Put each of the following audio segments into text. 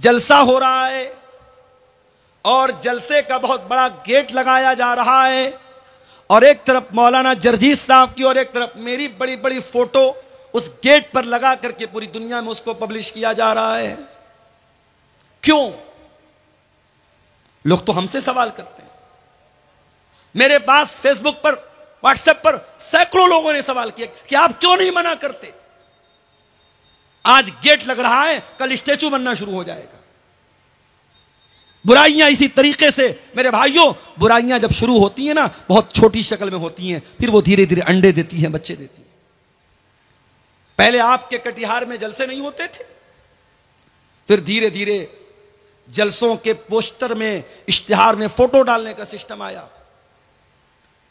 जलसा हो रहा है और जलसे का बहुत बड़ा गेट लगाया जा रहा है और एक तरफ मौलाना जरजीत साहब की और एक तरफ मेरी बड़ी बड़ी फोटो उस गेट पर लगा करके पूरी दुनिया में उसको पब्लिश किया जा रहा है। क्यों? लोग तो हमसे सवाल करते हैं। मेरे पास फेसबुक पर, व्हाट्सएप पर सैकड़ों लोगों ने सवाल किया कि आप क्यों नहीं मना करते। आज गेट लग रहा है, कल स्टैचू बनना शुरू हो जाएगा। बुराइयां इसी तरीके से मेरे भाइयों, बुराइयां जब शुरू होती हैं ना, बहुत छोटी शक्ल में होती हैं, फिर वो धीरे धीरे अंडे देती हैं, बच्चे देती हैं। पहले आपके कटिहार में जलसे नहीं होते थे, फिर धीरे धीरे जलसों के पोस्टर में, इश्तिहार में फोटो डालने का सिस्टम आया।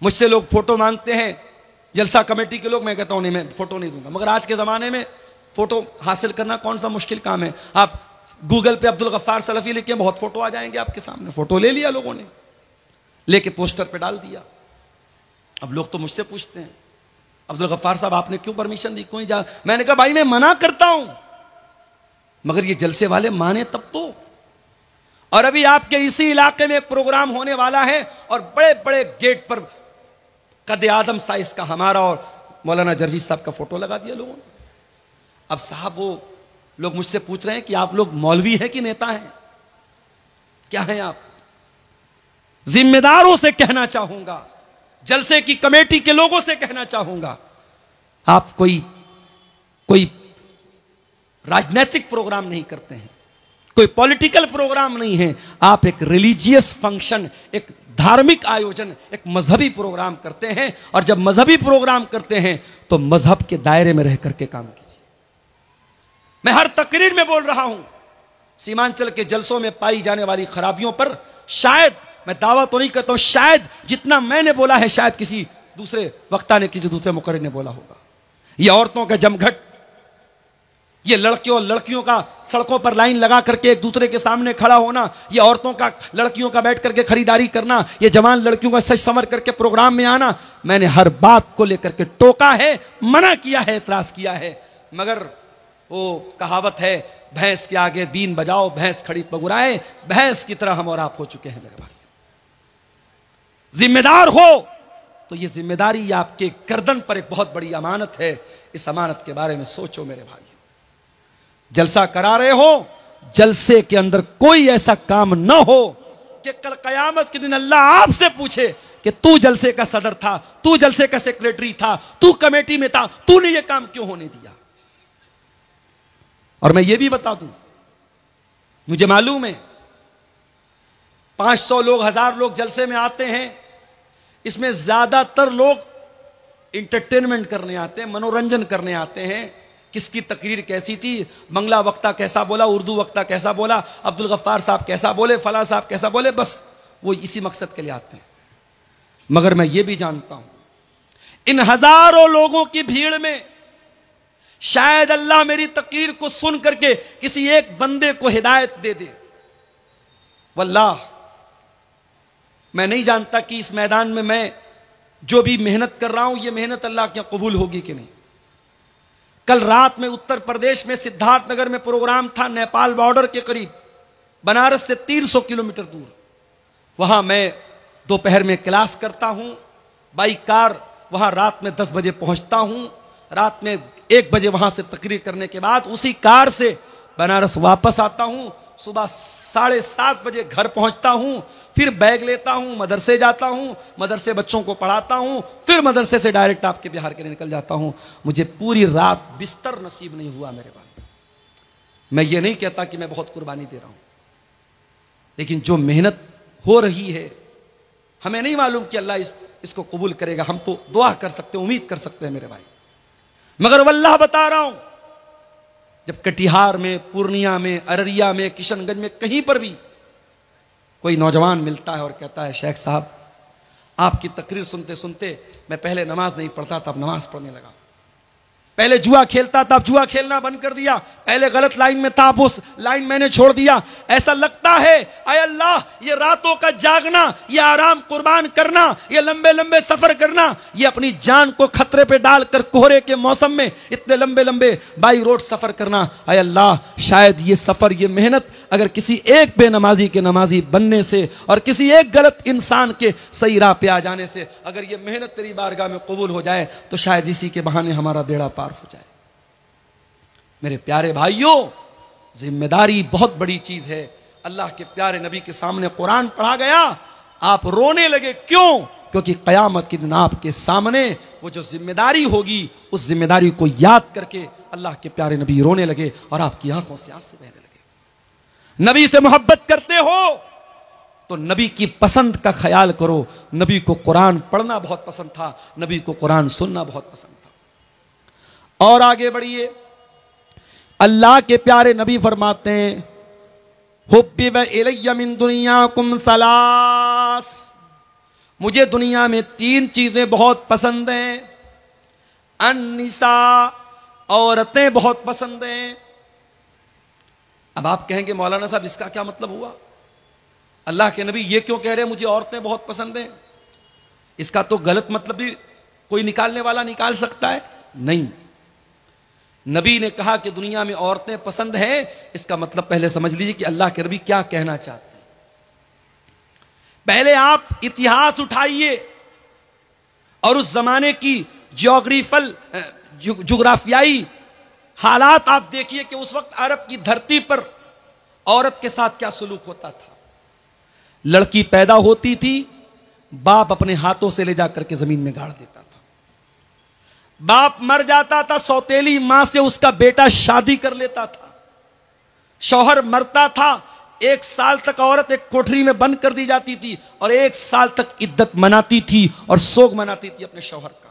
मुझसे लोग फोटो मांगते हैं, जलसा कमेटी के लोग, मैं कहता हूं नहीं, मैं फोटो नहीं दूंगा। मगर आज के जमाने में फोटो हासिल करना कौन सा मुश्किल काम है। आप गूगल पे अब्दुल गफ्फार सलफी लिखे, बहुत फोटो आ जाएंगे आपके सामने। फोटो ले लिया लोगों ने, लेके पोस्टर पे डाल दिया। अब लोग तो मुझसे पूछते हैं, अब्दुल गफ्फार साहब आपने क्यों परमिशन दी, कोई जा। मैंने कहा भाई मैं मना करता हूं, मगर ये जलसे वाले माने तब तो। और अभी आपके इसी इलाके में एक प्रोग्राम होने वाला है और बड़े बड़े गेट पर कद आदम साइज का हमारा और मौलाना जरजीत साहब का फोटो लगा दिया लोगों ने। अब साहब वो लोग मुझसे पूछ रहे हैं कि आप लोग मौलवी हैं कि नेता हैं, क्या हैं आप। जिम्मेदारों से कहना चाहूंगा, जलसे की कमेटी के लोगों से कहना चाहूंगा, आप कोई राजनीतिक प्रोग्राम नहीं करते हैं, कोई पॉलिटिकल प्रोग्राम नहीं है। आप एक रिलीजियस फंक्शन, एक धार्मिक आयोजन, एक मजहबी प्रोग्राम करते हैं। और जब मजहबी प्रोग्राम करते हैं तो मजहब के दायरे में रह करके काम कीजिए। मैं हर तकरीर में बोल रहा हूं, सीमांचल के जलसों में पाई जाने वाली खराबियों पर शायद, मैं दावा तो नहीं करता हूं, शायद जितना मैंने बोला है शायद किसी दूसरे वक्ता ने, किसी दूसरे मुकर्रिर ने बोला होगा। ये औरतों का जमघट, ये लड़कियों और लड़कियों का सड़कों पर लाइन लगा करके एक दूसरे के सामने खड़ा होना, ये औरतों का, लड़कियों का बैठ करके खरीदारी करना, ये जवान लड़कियों का सज संवर करके प्रोग्राम में आना, मैंने हर बात को लेकर के टोका है, मना किया है, एतराज किया है। मगर वो कहावत है, भैंस के आगे बीन बजाओ, भैंस खड़ी पगुराए, भैंस की तरह हम और आप हो चुके हैं मेरे भाई। जिम्मेदार हो तो ये जिम्मेदारी आपके गर्दन पर एक बहुत बड़ी अमानत है। इस अमानत के बारे में सोचो मेरे भाई। जलसा करा रहे हो, जलसे के अंदर कोई ऐसा काम ना हो कि कल कयामत के दिन अल्लाह आपसे पूछे कि तू जलसे का सदर था, तू जलसे का सेक्रेटरी था, तू कमेटी में था, तूने ये काम क्यों होने दिया। और मैं ये भी बता दूं, मुझे मालूम है 500 लोग, 1000 लोग जलसे में आते हैं, इसमें ज्यादातर लोग इंटरटेनमेंट करने आते हैं, मनोरंजन करने आते हैं। किसकी तकरीर कैसी थी, बंगला वक्ता कैसा बोला, उर्दू वक्ता कैसा बोला, अब्दुल गफ्फार साहब कैसा बोले, फला साहब कैसा बोले, बस वो इसी मकसद के लिए आते हैं। मगर मैं ये भी जानता हूं, इन हजारों लोगों की भीड़ में शायद अल्लाह मेरी तकरीर को सुन करके किसी एक बंदे को हिदायत दे दे। वल्लाह मैं नहीं जानता कि इस मैदान में मैं जो भी मेहनत कर रहा हूं, ये मेहनत अल्लाह के कबूल होगी कि नहीं। कल रात में उत्तर प्रदेश में सिद्धार्थनगर में प्रोग्राम था, नेपाल बॉर्डर के करीब, बनारस से 300 किलोमीटर दूर। वहां मैं दोपहर में क्लास करता हूं, बाई कार वहां रात में 10 बजे पहुंचता हूं, रात में 1 बजे वहां से तकरीर करने के बाद उसी कार से बनारस वापस आता हूं, सुबह 7:30 बजे घर पहुंचता हूं, फिर बैग लेता हूं, मदरसे जाता हूं, मदरसे बच्चों को पढ़ाता हूं, फिर मदरसे से डायरेक्ट आपके बिहार के लिए निकल जाता हूं। मुझे पूरी रात बिस्तर नसीब नहीं हुआ मेरे बाप। मैं ये नहीं कहता कि मैं बहुत कुर्बानी दे रहा हूं, लेकिन जो मेहनत हो रही है, हमें नहीं मालूम कि अल्लाह इसको कबूल करेगा। हम तो दुआ कर सकते हैं, उम्मीद कर सकते हैं मेरे भाई। मगर वल्लाह बता रहा हूं, जब कटिहार में, पूर्णिया में, अररिया में, किशनगंज में कहीं पर भी कोई नौजवान मिलता है और कहता है शेख साहब आपकी तकरीर सुनते सुनते मैं पहले नमाज नहीं पढ़ता था, अब नमाज पढ़ने लगा, पहले जुआ खेलता था, अब जुआ खेलना बंद कर दिया। पहले गलत लाइन में था, अब उस लाइन मैंने छोड़ दिया। ऐसा लगता है अय अल्लाह, ये रातों का जागना, ये आराम कुर्बान करना, ये लंबे लंबे सफर करना, ये अपनी जान को खतरे पे डालकर कोहरे के मौसम में इतने लंबे लंबे बाई रोड सफर करना, अय अल्लाह, शायद ये सफर, ये मेहनत अगर किसी एक बेनमाजी के नमाजी बनने से और किसी एक गलत इंसान के सही राह पे आ जाने से अगर ये मेहनत तेरी बारगाह में कबूल हो जाए तो शायद इसी के बहाने हमारा बेड़ा पार हो जाए। मेरे प्यारे भाइयों, जिम्मेदारी बहुत बड़ी चीज है। अल्लाह के प्यारे नबी के सामने कुरान पढ़ा गया, आप रोने लगे। क्यों? क्योंकि कयामत के दिन आपके सामने वो जो जिम्मेदारी होगी, उस जिम्मेदारी को याद करके अल्लाह के प्यारे नबी रोने लगे और आपकी आंखों से आंसू बहने लगे। नबी से मोहब्बत करते हो तो नबी की पसंद का ख्याल करो। नबी को कुरान पढ़ना बहुत पसंद था, नबी को कुरान सुनना बहुत पसंद था। और आगे बढ़िए, अल्लाह के प्यारे नबी फरमाते हैं, हुब्बिब इलैया मिन दुनियाकुम सलास, मुझे दुनिया में 3 चीजें बहुत पसंद हैं। अन्निसा, औरतें बहुत पसंद हैं। अब आप कहेंगे मौलाना साहब इसका क्या मतलब हुआ? अल्लाह के नबी ये क्यों कह रहे हैं मुझे औरतें बहुत पसंद हैं? इसका तो गलत मतलब भी कोई निकालने वाला निकाल सकता है। नहीं, नबी ने कहा कि दुनिया में औरतें पसंद हैं, इसका मतलब पहले समझ लीजिए कि अल्लाह के नबी क्या कहना चाहते हैं। पहले आप इतिहास उठाइए और उस जमाने की जुग्राफियाई हालात आप देखिए कि उस वक्त अरब की धरती पर औरत के साथ क्या सलूक होता था। लड़की पैदा होती थी, बाप अपने हाथों से ले जाकर के जमीन में गाड़ देता था। बाप मर जाता था, सौतेली मां से उसका बेटा शादी कर लेता था। शौहर मरता था, 1 साल तक औरत एक कोठरी में बंद कर दी जाती थी और 1 साल तक इद्दत मनाती थी और सोग मनाती थी अपने शौहर का।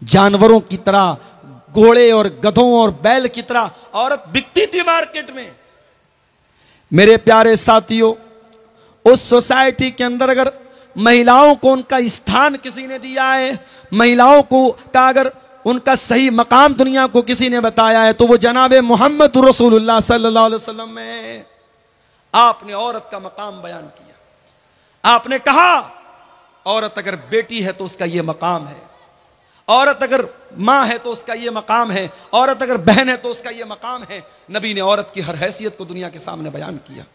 जानवरों की तरह, घोड़े और गधों और बैल की तरह औरत बिकती थी मार्केट में। मेरे प्यारे साथियों, उस सोसाइटी के अंदर अगर महिलाओं को उनका स्थान किसी ने दिया है, महिलाओं को का अगर उनका सही मकाम दुनिया को किसी ने बताया है, तो वो जनाब मोहम्मद रसूलुल्लाह सल्लल्लाहु अलैहि वसल्लम में आपने औरत का मकाम बयान किया। आपने कहा औरत अगर बेटी है तो उसका ये मकाम है, औरत अगर मां है तो उसका ये मकाम है, औरत अगर बहन है तो उसका ये मकाम है। नबी ने औरत की हर हैसियत को दुनिया के सामने बयान किया।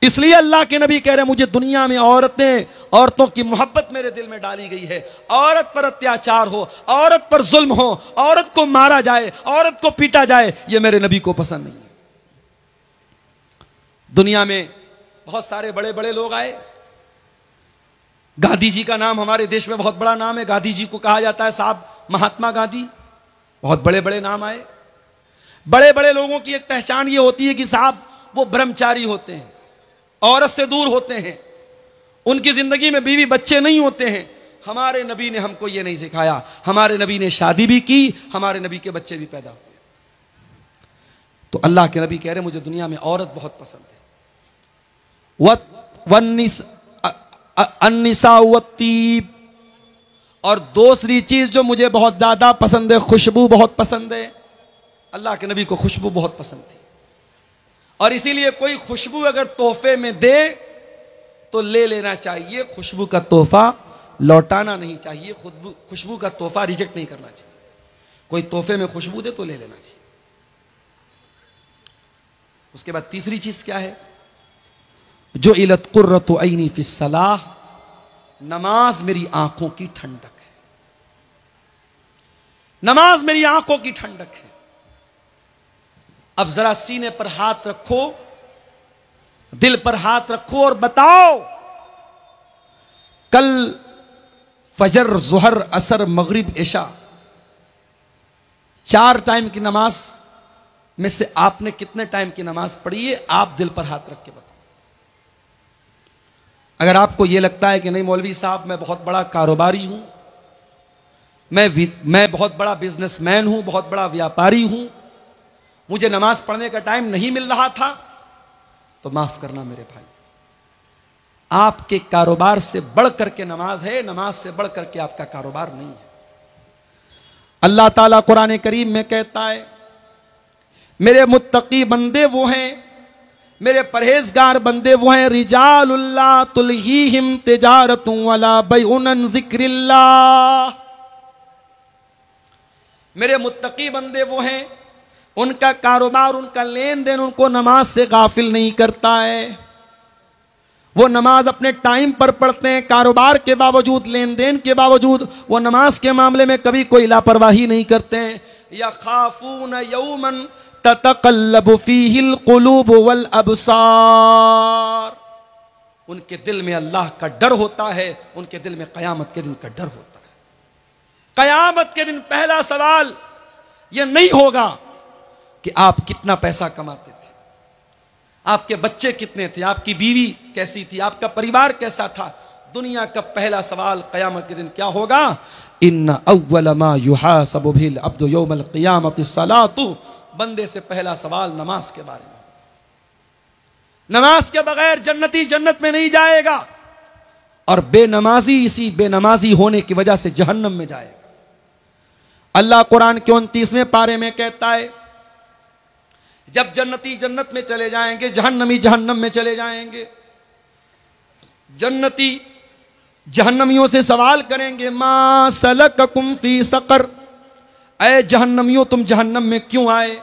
इसलिए अल्लाह के नबी कह रहे हैं मुझे दुनिया में औरतों की मोहब्बत मेरे दिल में डाली गई है। औरत पर अत्याचार हो, औरत पर जुल्म हो, औरत को मारा जाए, औरत को पीटा जाए, यह मेरे नबी को पसंद नहीं है। दुनिया में बहुत सारे बड़े बड़े लोग आए। गांधी जी का नाम हमारे देश में बहुत बड़ा नाम है। गांधी जी को कहा जाता है साहब महात्मा गांधी। बहुत बड़े बड़े नाम आए। बड़े बड़े लोगों की एक पहचान ये होती है कि साहब वो ब्रह्मचारी होते हैं, औरत से दूर होते हैं, उनकी जिंदगी में बीवी बच्चे नहीं होते हैं। हमारे नबी ने हमको ये नहीं सिखाया। हमारे नबी ने शादी भी की, हमारे नबी के बच्चे भी पैदा हुए। तो अल्लाह के नबी कह रहे मुझे दुनिया में औरत बहुत पसंद है। अन्निसा वत्तीब, और दूसरी चीज जो मुझे बहुत ज्यादा पसंद है, खुशबू बहुत पसंद है। अल्लाह के नबी को खुशबू बहुत पसंद थी और इसीलिए कोई खुशबू अगर तोहफे में दे तो ले लेना चाहिए। खुशबू का तोहफा लौटाना नहीं चाहिए। खुशबू का तोहफा रिजेक्ट नहीं करना चाहिए। कोई तोहफे में खुशबू दे तो ले लेना चाहिए। उसके बाद तीसरी चीज क्या है? जो इलत कुर्रतु ऐनी फिस सलाह, नमाज मेरी आंखों की ठंडक है। नमाज मेरी आंखों की ठंडक है। अब जरा सीने पर हाथ रखो, दिल पर हाथ रखो और बताओ, कल फजर, जुहर, असर, मगरिब, इशा 4 टाइम की नमाज में से आपने कितने टाइम की नमाज पढ़ी है? आप दिल पर हाथ रख के बताओ। अगर आपको यह लगता है कि नहीं मौलवी साहब मैं बहुत बड़ा कारोबारी हूं, मैं बहुत बड़ा बिजनेसमैन हूं, बहुत बड़ा व्यापारी हूं, मुझे नमाज पढ़ने का टाइम नहीं मिल रहा था, तो माफ करना मेरे भाई, आपके कारोबार से बढ़ करके नमाज है, नमाज से बढ़ करके आपका कारोबार नहीं है। अल्लाह ताला कुरान करीम में कहता है, मेरे मुत्तकी बंदे वो हैं, मेरे परहेजगार बंदे वो हैं, रिजालुल्ला तुलहीहिम तिजारतुन वला बैउन अन जिक्रिल्लाह। मेरे मुत्तकी बंदे वो हैं, उनका कारोबार, उनका लेन देन उनको नमाज से गाफिल नहीं करता है। वो नमाज अपने टाइम पर पढ़ते हैं, कारोबार के बावजूद, लेन देन के बावजूद वो नमाज के मामले में कभी कोई लापरवाही नहीं करते हैं। यखाफून यौमन ततक़ल्लबु फीहिल क़ुलूब वल अबसार। उनके दिल में अल्लाह का डर होता है, उनके दिल में क़यामत के दिन का डर होता है। क़यामत के दिन पहला सवाल यह नहीं होगा कि आप कितना पैसा कमाते थे, आपके बच्चे कितने थे, आपकी बीवी कैसी थी, आपका परिवार कैसा था। दुनिया का पहला सवाल क़यामत के दिन क्या होगा? इन्ना अव्वल मा युहासबु बिल अब्दु यौमल क़ियामति सलातु। बंदे से पहला सवाल नमाज के बारे में। नमाज के बगैर जन्नती जन्नत में नहीं जाएगा, और बेनमाजी इसी बेनमाजी होने की वजह से जहन्नम में जाएगा। अल्लाह कुरान के 29वें पारे में कहता है, जब जन्नती जन्नत में चले जाएंगे, जहन्नमी जहन्नम में चले जाएंगे, जन्नती जहन्नमियों से सवाल करेंगे, मा सलककुम फी सकर। ऐ जहन्नमियों, तुम जहन्नम में क्यों आए?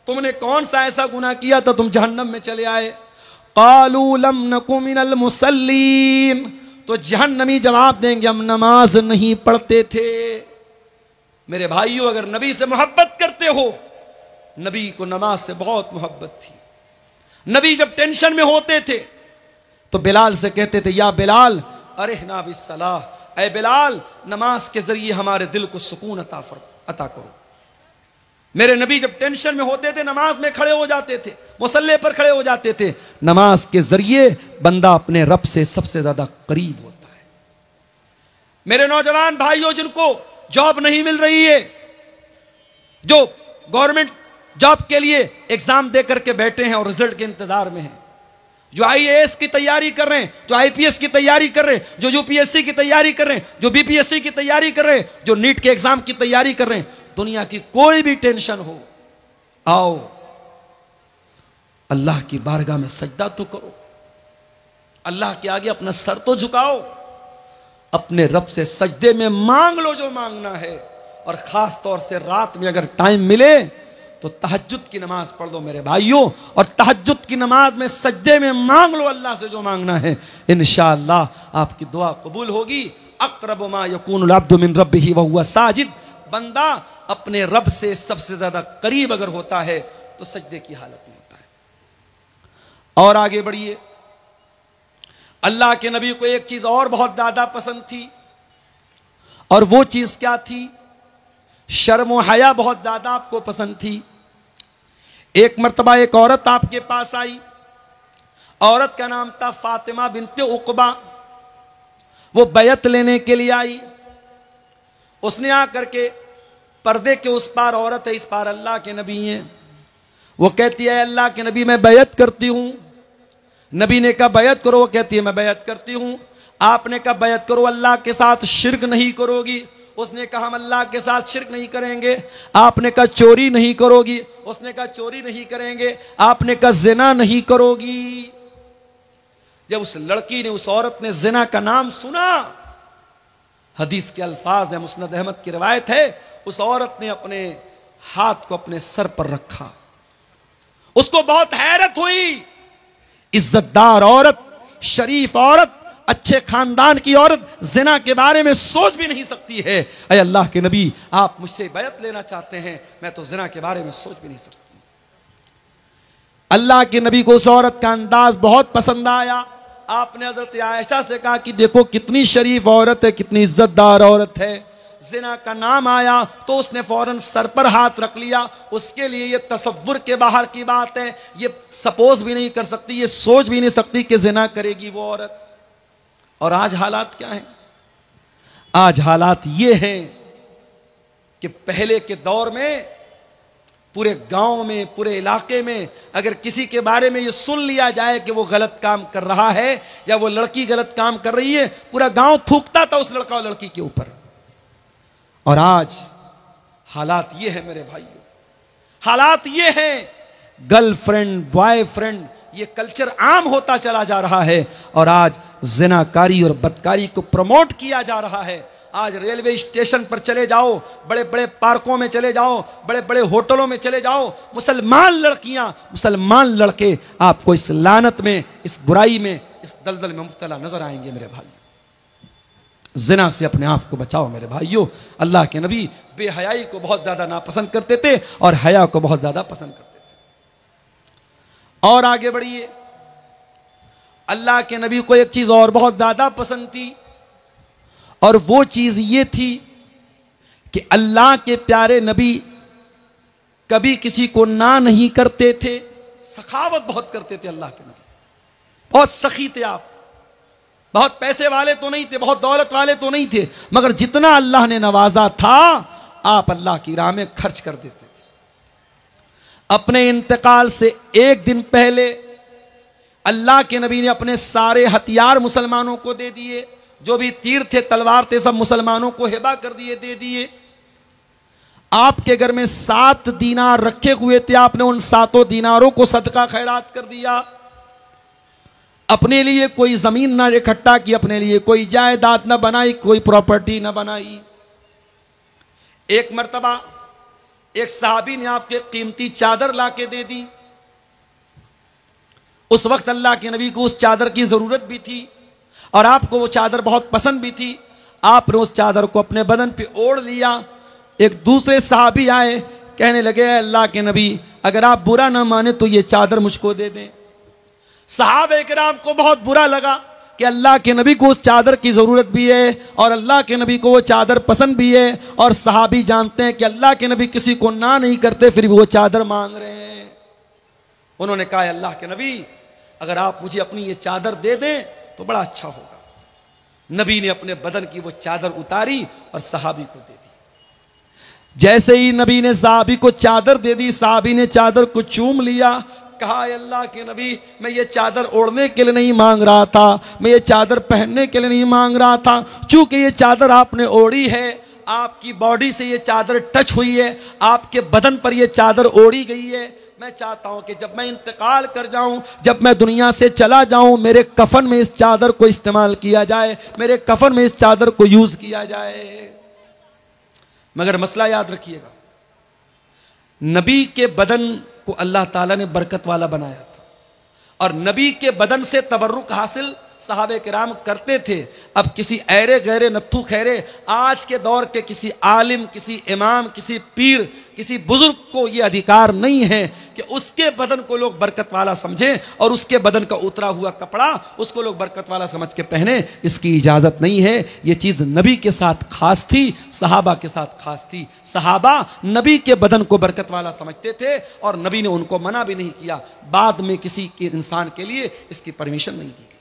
तुमने कौन सा ऐसा गुनाह किया था तुम जहन्नम में चले आए? क़ालू लम नकु मिनल मुसल्लीन। तो जहन्नमी जवाब देंगे, हम नमाज नहीं पढ़ते थे। मेरे भाइयों, अगर नबी से मोहब्बत करते हो, नबी को नमाज से बहुत मोहब्बत थी। नबी जब टेंशन में होते थे तो बिलाल से कहते थे, या बिलाल अरिहना बिस्सलाह, ऐ बिलाल नमाज के जरिए हमारे दिल को सुकून अता करो। मेरे नबी जब टेंशन में होते थे नमाज में खड़े हो जाते थे, मुसल्ले पर खड़े हो जाते थे। नमाज के जरिए बंदा अपने रब से सबसे ज्यादा करीब होता है। मेरे नौजवान भाइयों, जिनको जॉब नहीं मिल रही है, जो गवर्नमेंट जॉब के लिए एग्जाम दे करके बैठे हैं और रिजल्ट के इंतजार में हैं, जो आईएएस की तैयारी कर रहे हैं, जो आईपीएस की तैयारी कर रहे हैं, जो यूपीएससी की तैयारी कर रहे हैं, जो बीपीएससी की तैयारी कर रहे हैं, जो नीट के एग्जाम की तैयारी कर रहे हैं, दुनिया की कोई भी टेंशन हो, आओ अल्लाह की बारगाह में सजदा तो करो, अल्लाह के आगे अपना सर तो झुकाओ, अपने रब से सजदे में मांग लो जो मांगना है। और खास तौर से रात में अगर टाइम मिले तो तहज्जुद की नमाज पढ़ लो मेरे भाइयों, और तहज्जुद की नमाज में सजदे में मांग लो अल्लाह से जो मांगना है। इंशाअल्लाह आपकी दुआ कबूल होगी। अक़रबु मा यकूनुल अब्दु मिन रब्बिही व हुवा साजिद। बंदा अपने रब से सबसे ज्यादा करीब अगर होता है तो सजदे की हालत में होता है। और आगे बढ़िए, अल्लाह के नबी को एक चीज और बहुत ज्यादा पसंद थी, और वो चीज क्या थी? शर्म व हया बहुत ज्यादा आपको पसंद थी। एक मर्तबा एक औरत आपके पास आई, औरत का नाम था फातिमा बिनते उक़बा। वो बैयत लेने के लिए आई। उसने आकर के, पर्दे के उस पार औरत है, इस पार अल्लाह के नबी हैं। वो कहती है, अल्लाह के नबी मैं बैयत करती हूं। नबी ने कहा बैयत करो, वो कहती है मैं बैयत करती हूं। आपने कहा बैयत करो, अल्लाह के साथ शिर्क नहीं करोगी। उसने कहा हम अल्लाह के साथ शिर्क नहीं करेंगे। आपने कहा चोरी नहीं करोगी। उसने कहा चोरी नहीं करेंगे। आपने कहा जिना नहीं करोगी। जब उस लड़की ने, उस औरत ने जिना का नाम सुना, हदीस के अल्फाज है, मुस्नद अहमद की रिवायत है, उस औरत ने अपने हाथ को अपने सर पर रखा। उसको बहुत हैरत हुई। इज्जतदार औरत, शरीफ औरत, अच्छे खानदान की औरत जिना के बारे में सोच भी नहीं सकती है। अय अल्लाह के नबी, आप मुझसे बैयत लेना चाहते हैं, मैं तो जिना के बारे में सोच भी नहीं सकती। अल्लाह के नबी को उस औरत का अंदाज बहुत पसंद आया। आपने हजरत आयशा से कहा कि देखो कितनी शरीफ औरत है, कितनी इज्जतदार औरत है। जिना का नाम आया तो उसने फौरन सर पर हाथ रख लिया। उसके लिए ये तसव्वुर के बाहर की बात है, ये सपोज भी नहीं कर सकती, ये सोच भी नहीं सकती कि जिना करेगी वो औरत। और आज हालात क्या हैं? आज हालात ये हैं कि पहले के दौर में पूरे गांव में, पूरे इलाके में अगर किसी के बारे में ये सुन लिया जाए कि वो गलत काम कर रहा है या वो लड़की गलत काम कर रही है, पूरा गांव थूकता था उस लड़का और लड़की के ऊपर। और आज हालात ये है मेरे भाइयों, हालात ये है। गर्लफ्रेंड बॉयफ्रेंड ये कल्चर आम होता चला जा रहा है और आज जिनाकारी और बदकारी को प्रमोट किया जा रहा है। आज रेलवे स्टेशन पर चले जाओ, बड़े बड़े पार्कों में चले जाओ, बड़े बड़े होटलों में चले जाओ, मुसलमान लड़कियां मुसलमान लड़के आपको इस लानत में, इस बुराई में, इस दलदल में मुब्तला नजर आएंगे मेरे भाई। जिना से अपने आप को बचाओ मेरे भाइयों। अल्लाह के नबी बेहयाई को बहुत ज्यादा नापसंद करते थे और हया को बहुत ज्यादा पसंद करते थे। और आगे बढ़िए, अल्लाह के नबी को एक चीज और बहुत ज्यादा पसंद थी और वो चीज ये थी कि अल्लाह के प्यारे नबी कभी किसी को ना नहीं करते थे, सखावत बहुत करते थे। अल्लाह के नबी बहुत सखी थे। आप बहुत पैसे वाले तो नहीं थे, बहुत दौलत वाले तो नहीं थे, मगर जितना अल्लाह ने नवाजा था आप अल्लाह की राह में खर्च कर देते थे। अपने इंतकाल से एक दिन पहले अल्लाह के नबी ने अपने सारे हथियार मुसलमानों को दे दिए, जो भी तीर थे तलवार थे सब मुसलमानों को हिबा कर दिए, दे दिए। आपके घर में 7 दीनार रखे हुए थे, आपने उन 7 दीनारों को सदका खैरात कर दिया। अपने लिए कोई जमीन ना इकट्ठा की, अपने लिए कोई जायदाद ना बनाई, कोई प्रॉपर्टी ना बनाई। एक मर्तबा एक सहाबी ने आपके कीमती चादर लाके दे दी। उस वक्त अल्लाह के नबी को उस चादर की जरूरत भी थी और आपको वो चादर बहुत पसंद भी थी। आपने उस चादर को अपने बदन पे ओढ़ लिया। एक दूसरे सहाबी आए, कहने लगे अल्लाह के नबी अगर आप बुरा ना माने तो ये चादर मुझको दे दें। सहाबे किराम को बहुत बुरा लगा कि अल्लाह के नबी को उस चादर की जरूरत भी है और अल्लाह के नबी को वो चादर पसंद भी है, और सहाबी जानते हैं कि अल्लाह के नबी किसी को ना नहीं करते, फिर भी वो चादर मांग रहे हैं। उन्होंने कहा अल्लाह के नबी अगर आप मुझे अपनी ये चादर दे दें तो बड़ा अच्छा होगा। नबी ने अपने बदन की वो चादर उतारी और सहाबी को दे दी। जैसे ही नबी ने सहाबी को चादर दे दी, सहाबी ने चादर को चूम लिया। कहा अल्लाह के नबी मैं ये चादर ओढ़ने के लिए नहीं मांग रहा था, मैं ये चादर पहनने के लिए नहीं मांग रहा था, चूंकि ये चादर आपने ओढ़ी है, आपकी बॉडी से ये चादर टच हुई है, आपके बदन पर ये चादर ओढ़ी गई है। मैं चाहता हूं कि जब मैं इंतकाल कर जाऊं, जब मैं दुनिया से चला जाऊं, मेरे कफन में इस चादर को इस्तेमाल किया जाए, मेरे कफन में इस चादर को यूज किया जाए। मगर मसला याद रखिएगा, नबी के बदन को अल्लाह ताला ने बरकत वाला बनाया था और नबी के बदन से तबर्रुक हासिल सहाबे किराम करते थे। अब किसी ऐरे गैरे नत्थू खैरे आज के दौर के किसी आलिम, किसी इमाम, किसी पीर, किसी बुजुर्ग को यह अधिकार नहीं है कि उसके बदन को लोग बरकत वाला समझें और उसके बदन का उतरा हुआ कपड़ा उसको लोग बरकत वाला समझ के पहने। इसकी इजाजत नहीं है। यह चीज नबी के साथ खास थी, सहाबा के साथ खास थी। सहाबा नबी के बदन को बरकत वाला समझते थे और नबी ने उनको मना भी नहीं किया। बाद में किसी के इंसान के लिए इसकी परमिशन नहीं दी गई।